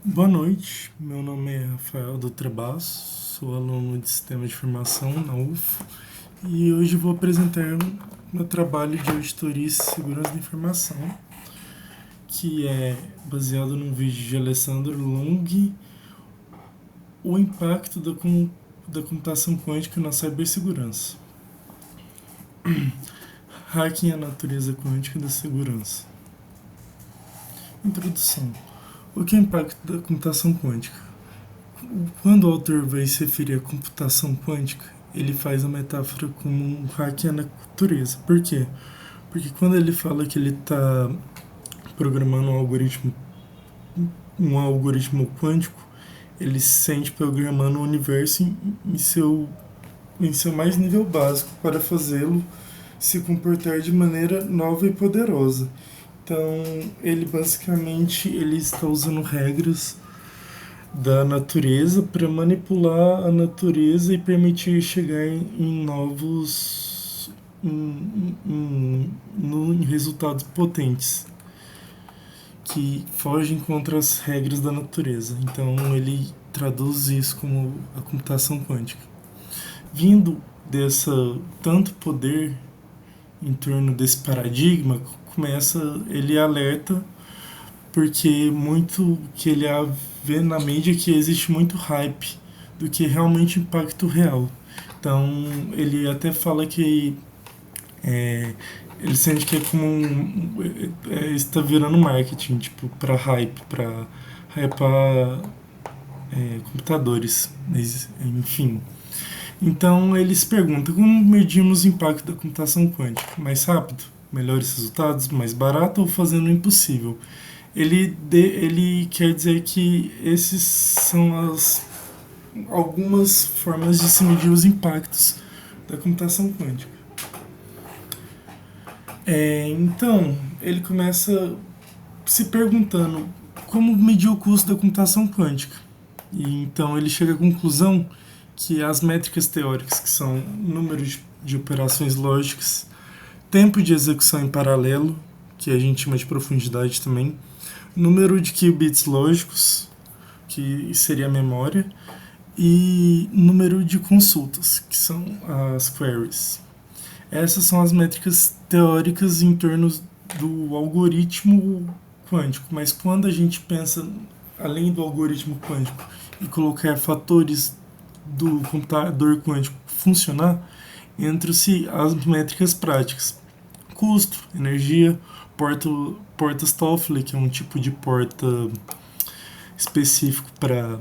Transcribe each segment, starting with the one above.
Boa noite, meu nome é Rafael Dutra Basso, sou aluno de Sistema de Informação na UF e hoje vou apresentar meu trabalho de auditoria e segurança da informação, que é baseado num vídeo de Alessandro Long, o impacto da computação quântica na cibersegurança. Hacking a natureza quântica da segurança. Introdução. O que é o impacto da computação quântica? Quando o autor vai se referir à computação quântica, ele faz a metáfora como um hack à natureza. Por quê? Porque quando ele fala que ele está programando um algoritmo quântico, ele se sente programando o universo em seu mais nível básico para fazê-lo se comportar de maneira nova e poderosa. Então, ele está usando regras da natureza para manipular a natureza e permitir chegar em novos em resultados potentes que fogem contra as regras da natureza. Então ele traduz isso como a computação quântica. Vindo dessa tanto poder em torno desse paradigma, ele alerta porque muito que ele vê na mídia que existe muito hype do que realmente impacto real. Então ele até fala que ele sente que é como está virando marketing, tipo, para hype, para hypar computadores, mas, enfim. Então ele se pergunta como medimos o impacto da computação quântica? Mais rápido? Melhores resultados? Mais barato ou fazendo o impossível? Ele quer dizer que esses são algumas formas de se medir os impactos da computação quântica. Então, ele começa se perguntando como medir o custo da computação quântica. E então ele chega à conclusão que as métricas teóricas, que são número de operações lógicas, tempo de execução em paralelo, que a gente chama de profundidade também, número de qubits lógicos, que seria a memória, e número de consultas, que são as queries. Essas são as métricas teóricas em torno do algoritmo quântico, mas quando a gente pensa além do algoritmo quântico e colocar fatores do computador quântico funcionar, entram-se as métricas práticas: custo, energia, portas Toffoli, que é um tipo de porta específico para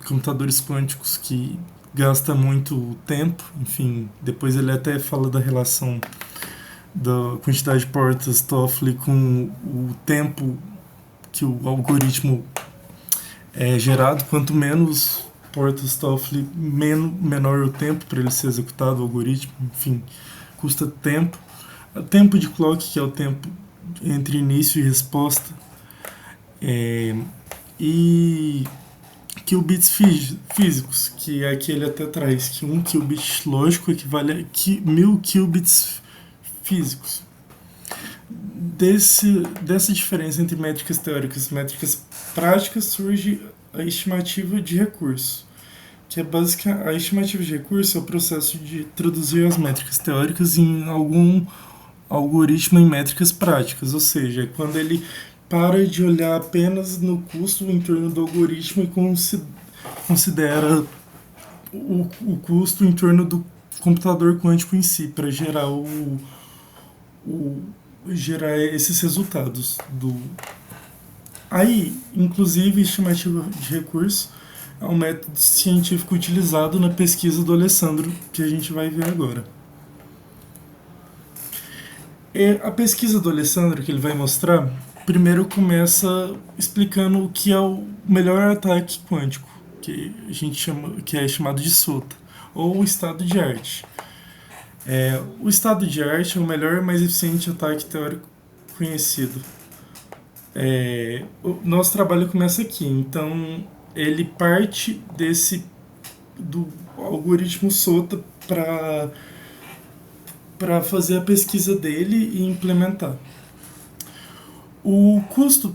computadores quânticos que gasta muito tempo. Enfim, depois ele até fala da relação da quantidade de portas Toffoli com o tempo que o algoritmo é gerado. Quanto menos portas Toffoli, menor o tempo para ele ser executado, o algoritmo. Enfim, custa tempo. O tempo de clock, que é o tempo entre início e resposta, e qubits físicos, que é aquele até atrás, que um qubit lógico equivale a 1000 qubits físicos. Dessa diferença entre métricas teóricas e métricas práticas surge a estimativa de recurso, que é básica. A estimativa de recurso é o processo de traduzir as métricas teóricas em algum algoritmo em métricas práticas, ou seja, quando ele para de olhar apenas no custo em torno do algoritmo e considera o custo em torno do computador quântico em si, para gerar esses resultados. Aí, inclusive, estimativa de recurso é um método científico utilizado na pesquisa do Alessandro, que a gente vai ver agora. A pesquisa do Alessandro, que ele vai mostrar, primeiro começa explicando o que é o melhor ataque quântico, que a gente que é chamado de SOTA, ou o estado de arte. O estado de arte é o melhor e mais eficiente ataque teórico conhecido. O nosso trabalho começa aqui, então ele parte do algoritmo SOTA para fazer a pesquisa dele e implementar. O custo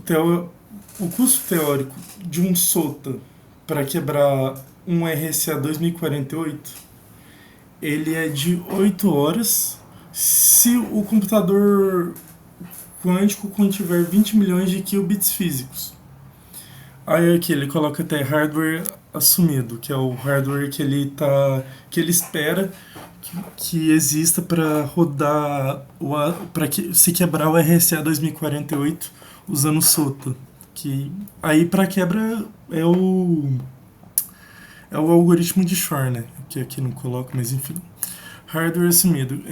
O custo teórico de um SOTA para quebrar um RSA 2048 ele é de 8 horas se o computador quântico contiver 20 milhões de qubits físicos. Aí aqui ele coloca até hardware assumido, que é o hardware que ele espera que exista para rodar para que se quebrar o RSA 2048 usando SOTA, que aí para quebra é o algoritmo de Shor, né? Que aqui não coloco, mas enfim. Hardware assumido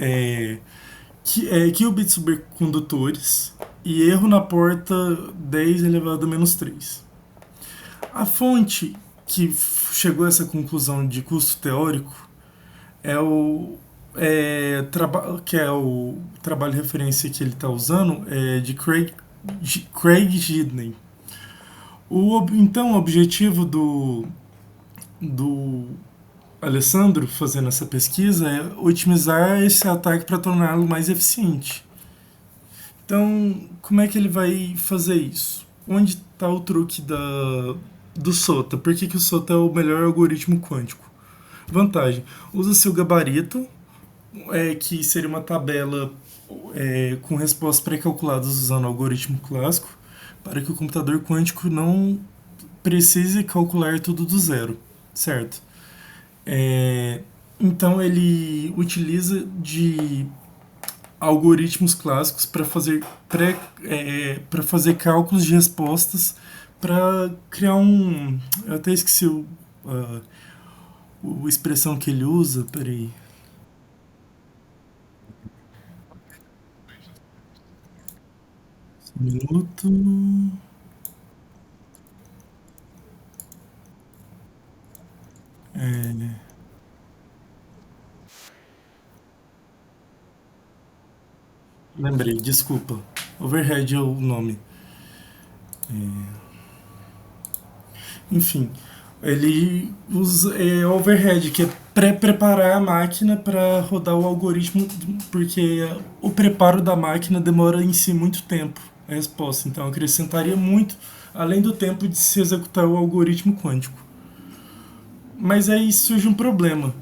qubits supercondutores e erro na porta 10 elevado a menos 3. A fonte que chegou a essa conclusão de custo teórico é que é o trabalho de referência que ele está usando é de Craig Gidney. Então, o objetivo do Alessandro fazendo essa pesquisa é otimizar esse ataque para torná-lo mais eficiente. Então, como é que ele vai fazer isso? Onde está o truque do SOTA? Por que o SOTA é o melhor algoritmo quântico? Vantagem: usa-se o gabarito, que seria uma tabela com respostas pré-calculadas usando o algoritmo clássico, para que o computador quântico não precise calcular tudo do zero, certo? Então ele utiliza de algoritmos clássicos para fazer cálculos de respostas para criar um. Eu até esqueci a expressão que ele usa, peraí. Um minuto. É, lembrei, desculpa. Overhead é o nome. Enfim, ele usa overhead, que é pré-preparar a máquina para rodar o algoritmo, porque o preparo da máquina demora em si muito tempo a resposta. Então acrescentaria muito, além do tempo de se executar o algoritmo quântico. Mas aí surge um problema.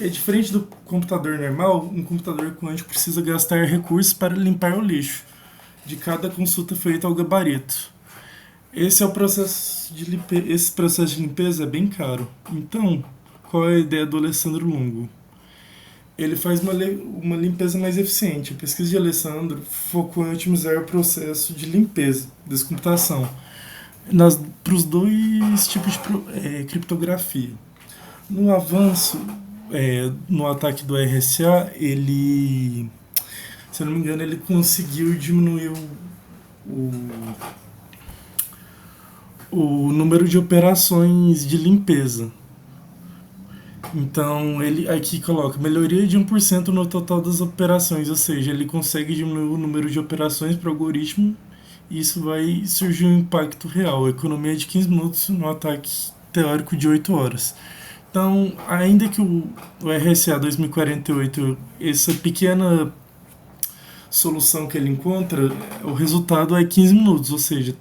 É diferente do computador normal, um computador quântico precisa gastar recursos para limpar o lixo de cada consulta feita ao gabarito. Esse é o processo de limpeza. Esse processo de limpeza é bem caro. Então, qual é a ideia do Alessandro Lungo? Ele faz uma limpeza mais eficiente. A pesquisa de Alessandro focou em otimizar o processo de limpeza, descomputação, para os dois tipos de criptografia. No avanço, no ataque do RSA, ele, se eu não me engano, ele conseguiu diminuir o, o número de operações de limpeza. Então, ele aqui coloca melhoria de 1% no total das operações, ou seja, ele consegue diminuir o número de operações para o algoritmo e isso vai surgir um impacto real, economia de 15 minutos no ataque teórico de 8 horas. Então, ainda que o RSA 2048, essa pequena solução que ele encontra, o resultado é 15 minutos, ou seja,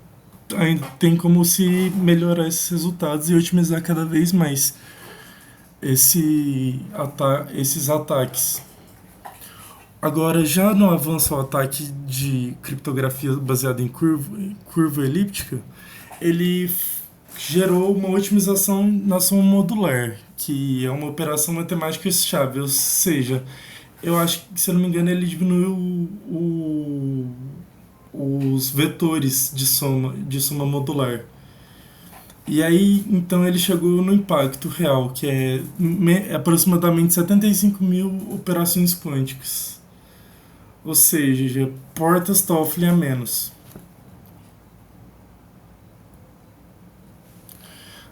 ainda tem como se melhorar esses resultados e otimizar cada vez mais esses ataques. Agora, já no avanço ao ataque de criptografia baseada em curva elíptica, ele gerou uma otimização na soma modular, que é uma operação matemática chave, ou seja, eu acho que, se eu não me engano, ele diminuiu os vetores de soma modular. E aí, então, ele chegou no impacto real, que é aproximadamente 75 mil operações quânticas. Ou seja, portas Toffoli a menos.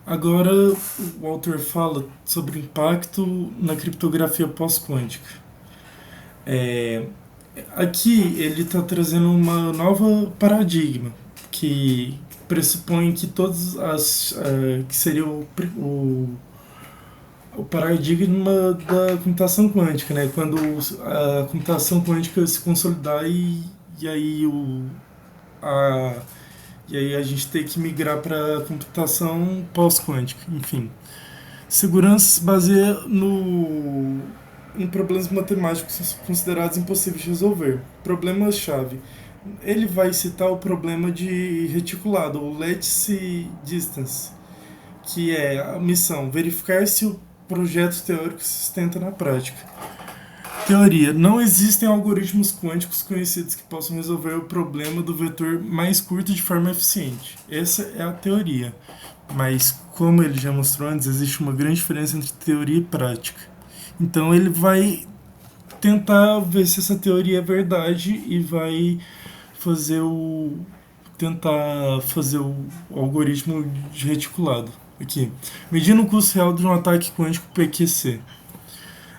Agora, o autor fala sobre o impacto na criptografia pós-quântica. É, aqui ele está trazendo uma nova paradigma que pressupõe que todas as que seria o paradigma da computação quântica, né? Quando a computação quântica se consolidar e aí a e aí a gente tem que migrar para computação pós-quântica, enfim. Segurança se baseia em problemas matemáticos considerados impossíveis de resolver. Problema-chave. Ele vai citar o problema de reticulado, o lattice distance, que é a missão verificar se o projeto teórico se sustenta na prática. Teoria. Não existem algoritmos quânticos conhecidos que possam resolver o problema do vetor mais curto de forma eficiente. Essa é a teoria. Mas, como ele já mostrou antes, existe uma grande diferença entre teoria e prática. Então ele vai tentar ver se essa teoria é verdade e vai fazer o tentar fazer o algoritmo de reticulado aqui, medindo o custo real de um ataque quântico PQC.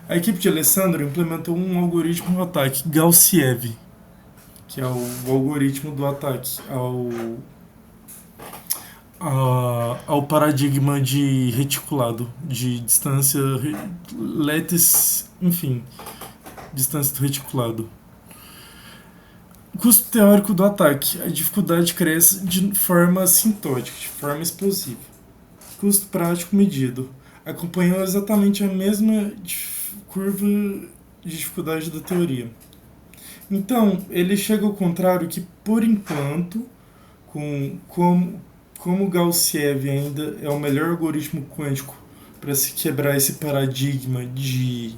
A equipe de Alessandro implementou um algoritmo de ataque Gaussiev, que é o algoritmo do ataque ao paradigma de reticulado, de distância lattice, enfim, distância do reticulado. Custo teórico do ataque. A dificuldade cresce de forma assintótica, de forma explosiva. Custo prático medido. Acompanhou exatamente a mesma curva de dificuldade da teoria. Então, ele chega ao contrário que, por enquanto, como Gaussiev ainda é o melhor algoritmo quântico para se quebrar esse paradigma de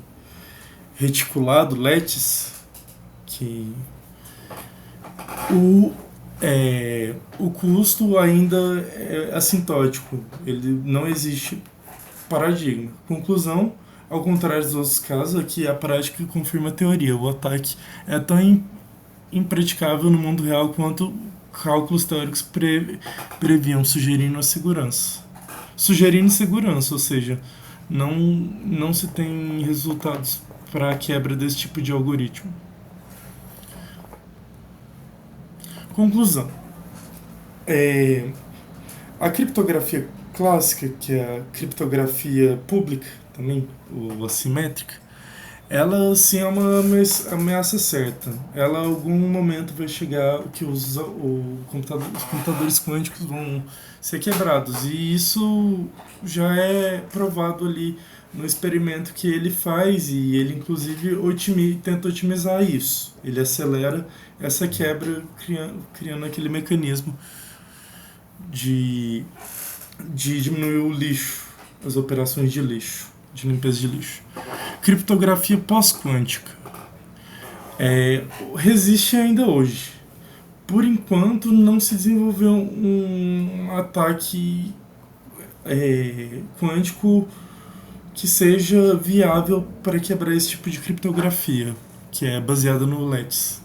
reticulado, lattice, que o custo ainda é assintótico, ele não existe paradigma. Conclusão, ao contrário dos outros casos, aqui a prática confirma a teoria. O ataque é tão impraticável no mundo real quanto cálculos teóricos previam, sugerindo segurança, ou seja, não se tem resultados para a quebra desse tipo de algoritmo. Conclusão. A criptografia clássica, que é a criptografia pública, também, ou assimétrica, ela sim é uma ameaça certa. Ela, em algum momento, vai chegar que os computadores quânticos vão ser quebrados. E isso já é provado ali no experimento que ele faz, e ele, inclusive, tenta otimizar isso. Ele acelera essa quebra, criando aquele mecanismo de diminuir o lixo, as operações de lixo, de limpeza de lixo. Criptografia pós-quântica resiste ainda hoje. Por enquanto, não se desenvolveu um ataque quântico que seja viável para quebrar esse tipo de criptografia, que é baseada no lattice.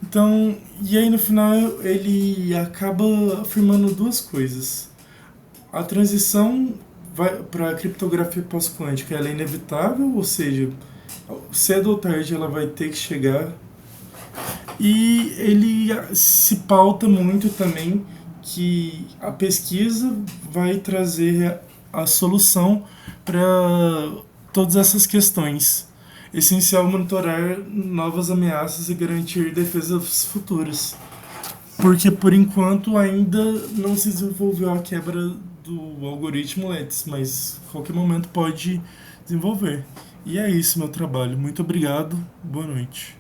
Então, e aí no final ele acaba afirmando duas coisas. A transição para a criptografia pós-quântica ela é inevitável, ou seja, cedo ou tarde ela vai ter que chegar. E ele se pauta muito também que a pesquisa vai trazer a solução para todas essas questões. Essencial monitorar novas ameaças e garantir defesas futuras. Porque por enquanto ainda não se desenvolveu a quebra do algoritmo Lattice, mas a qualquer momento pode desenvolver. E é isso meu trabalho. Muito obrigado. Boa noite.